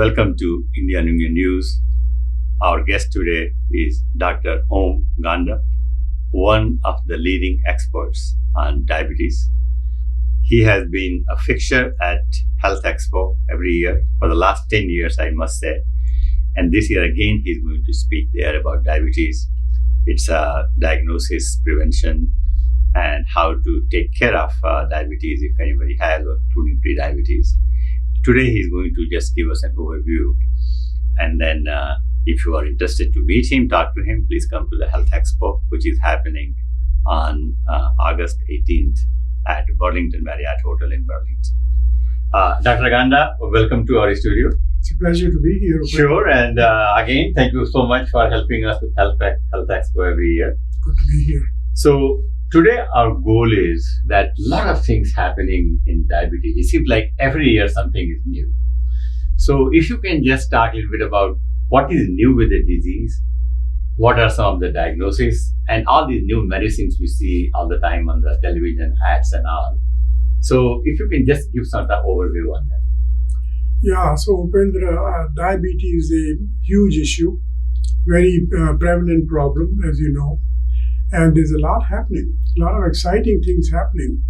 Welcome to Indian Union News. Our guest today is Dr. Ganda, one of the leading experts on diabetes. He has been a fixture at Health Expo every year for the last 10 years, I must say. And this year again, he's going to speak there about diabetes. It's a diagnosis, prevention, and how to take care of diabetes if anybody has, or including pre-diabetes. Today, he's going to just give us an overview. And then if you are interested to meet him, talk to him, please come to the Health Expo, which is happening on August 18th at Burlington Marriott Hotel in Burlington. Dr. Ganda, welcome to our studio. It's a pleasure to be here. Sure, and again, thank you so much for helping us with Health Expo every year. Good to be here. So today our goal is that a lot of things happening in diabetes. It seems like every year something is new. So if you can just talk a little bit about what is new with the disease, what are some of the diagnoses, and all these new medicines we see all the time on the television ads and all. So if you can just give some overview on that. Yeah, so Upendra, diabetes is a huge issue, very prevalent problem, as you know, and there's a lot happening, a lot of exciting things happening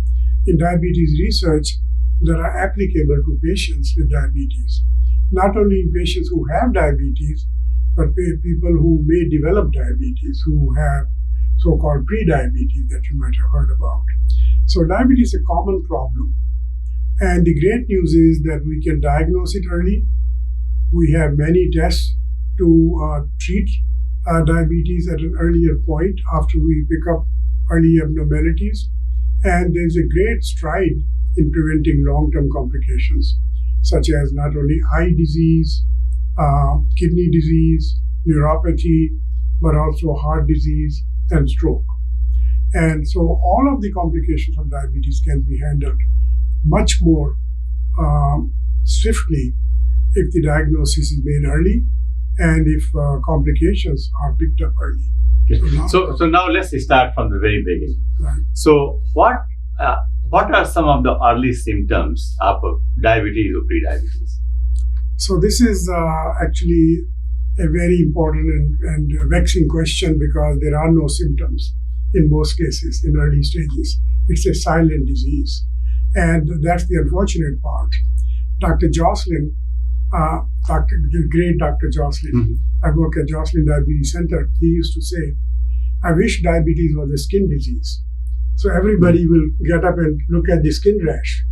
in diabetes research that are applicable to patients with diabetes. Not only in patients who have diabetes, but people who may develop diabetes, who have so-called pre-diabetes that you might have heard about. So diabetes is a common problem. And the great news is that we can diagnose it early. We have many tests to treat diabetes at an earlier point after we pick up early abnormalities. And there's a great stride in preventing long-term complications, such as not only eye disease, kidney disease, neuropathy, but also heart disease and stroke. And so all of the complications of diabetes can be handled much more swiftly if the diagnosis is made early and if complications are picked up early. Okay. So now let's start from the very beginning. Right. So what are some of the early symptoms of diabetes or pre-diabetes? So this is actually a very important and vexing question because there are no symptoms in most cases in early stages. It's a silent disease. And that's the unfortunate part. Dr. Jocelyn, the great Dr. Jocelyn, I work at Jocelyn Diabetes Center, he used to say, I wish diabetes was a skin disease. So everybody will get up and look at the skin rash.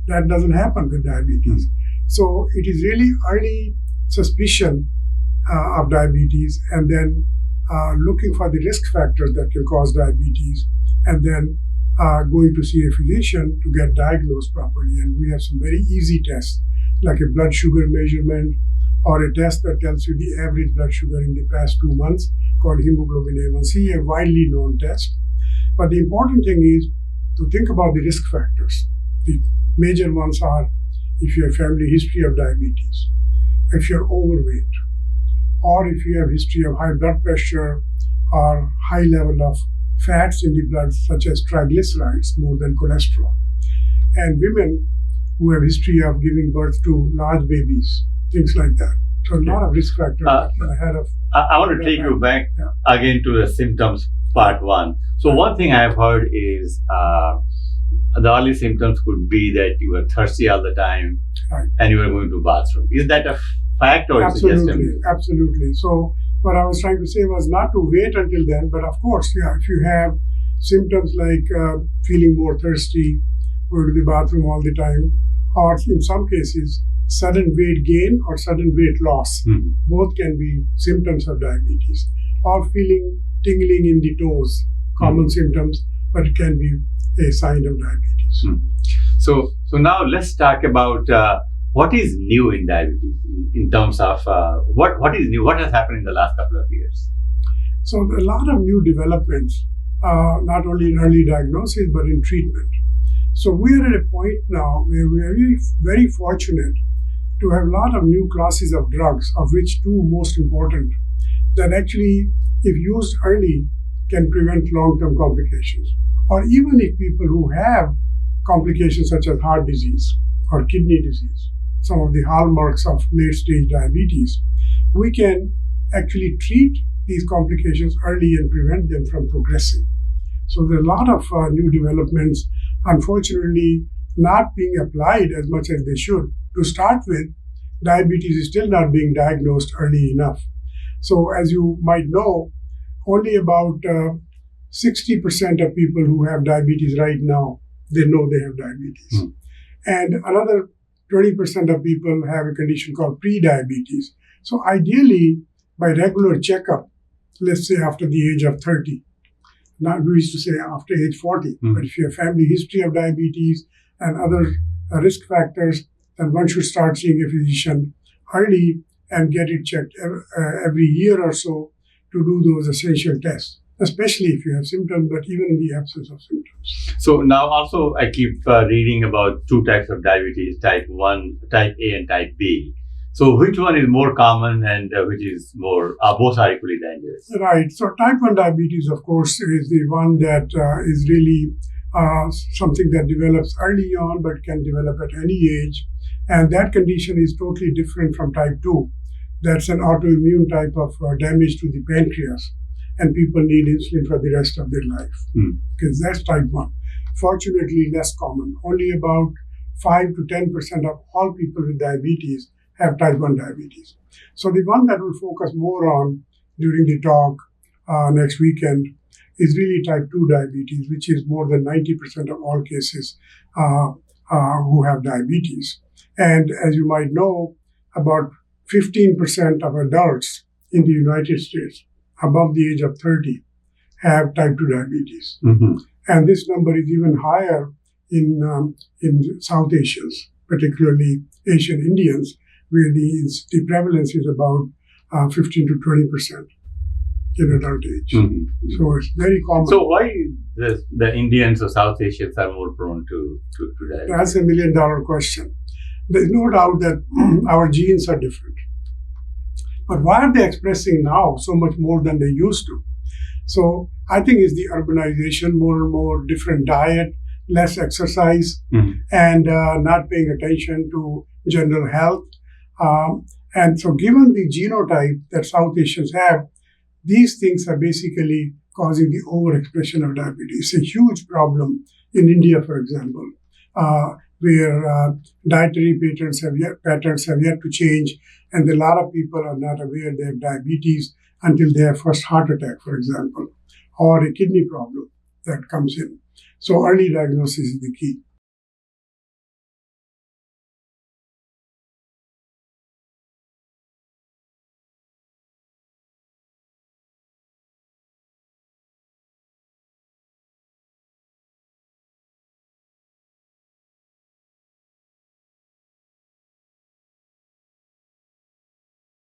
That doesn't happen with diabetes. So it is really early suspicion of diabetes and then looking for the risk factors that can cause diabetes and then going to see a physician to get diagnosed properly. And we have some very easy tests like a blood sugar measurement or a test that tells you the average blood sugar in the past 2 months called hemoglobin A1C, a widely known test. But the important thing is to think about the risk factors. The major ones are if you have family history of diabetes, if you're overweight, or if you have history of high blood pressure or high level of fats in the blood, such as triglycerides, more than cholesterol. And women who have history of giving birth to large babies, things like that. So a lot of risk factors ahead of. I want to take you back again to the symptoms part one. So one thing I've heard is the early symptoms could be that you were thirsty all the time and you were going to the bathroom. Is that a fact or is it just a myth? Absolutely. So what I was trying to say was not to wait until then, but of course, if you have symptoms like feeling more thirsty, going to the bathroom all the time, or in some cases, sudden weight gain or sudden weight loss, both can be symptoms of diabetes, or feeling tingling in the toes, common symptoms, but it can be a sign of diabetes. So now let's talk about what is new in diabetes in terms of what is new, what has happened in the last couple of years? So a lot of new developments, not only in early diagnosis, but in treatment. So we are at a point now where we are really very fortunate to have a lot of new classes of drugs, of which two most important, that actually, if used early, can prevent long-term complications. Or even if people who have complications such as heart disease or kidney disease, some of the hallmarks of late stage diabetes, we can actually treat these complications early and prevent them from progressing. So there are a lot of new developments, unfortunately, not being applied as much as they should. To start with, diabetes is still not being diagnosed early enough. So as you might know, only about 60% of people who have diabetes right now, they know they have diabetes. Mm. And another 20% of people have a condition called pre-diabetes. So ideally, by regular checkup, let's say after the age of 30, not we used to say after age 40, but if you have family history of diabetes and other risk factors, then one should start seeing a physician early and get it checked every year or so to do those essential tests, especially if you have symptoms, but even in the absence of symptoms. So now also I keep reading about two types of diabetes, type 1, type A and type B. So which one is more common and which is more, both are equally dangerous? Right. So type 1 diabetes, of course, is the one that is really something that develops early on but can develop at any age. And that condition is totally different from type 2. That's an autoimmune type of damage to the pancreas. And people need insulin for the rest of their life. Because that's type 1. Fortunately, less common. Only about 5 to 10% of all people with diabetes have type 1 diabetes. So the one that we'll focus more on during the talk next weekend is really type 2 diabetes, which is more than 90% of all cases who have diabetes. And as you might know, about 15% of adults in the United States above the age of 30 have type 2 diabetes. And this number is even higher in South Asians, particularly Asian Indians, where the prevalence is about 15 to 20% in adult age. So it's very common. So why the Indians or South Asians are more prone to diabetes? That's $1 million question. There's no doubt that our genes are different. But why are they expressing now so much more than they used to? So I think it's the urbanization, more and more different diet, less exercise, and not paying attention to general health. And so given the genotype that South Asians have, these things are basically causing the overexpression of diabetes. It's a huge problem in India, for example, where dietary patterns have yet to change, and a lot of people are not aware they have diabetes until they have first heart attack, for example, or a kidney problem that comes in. So early diagnosis is the key.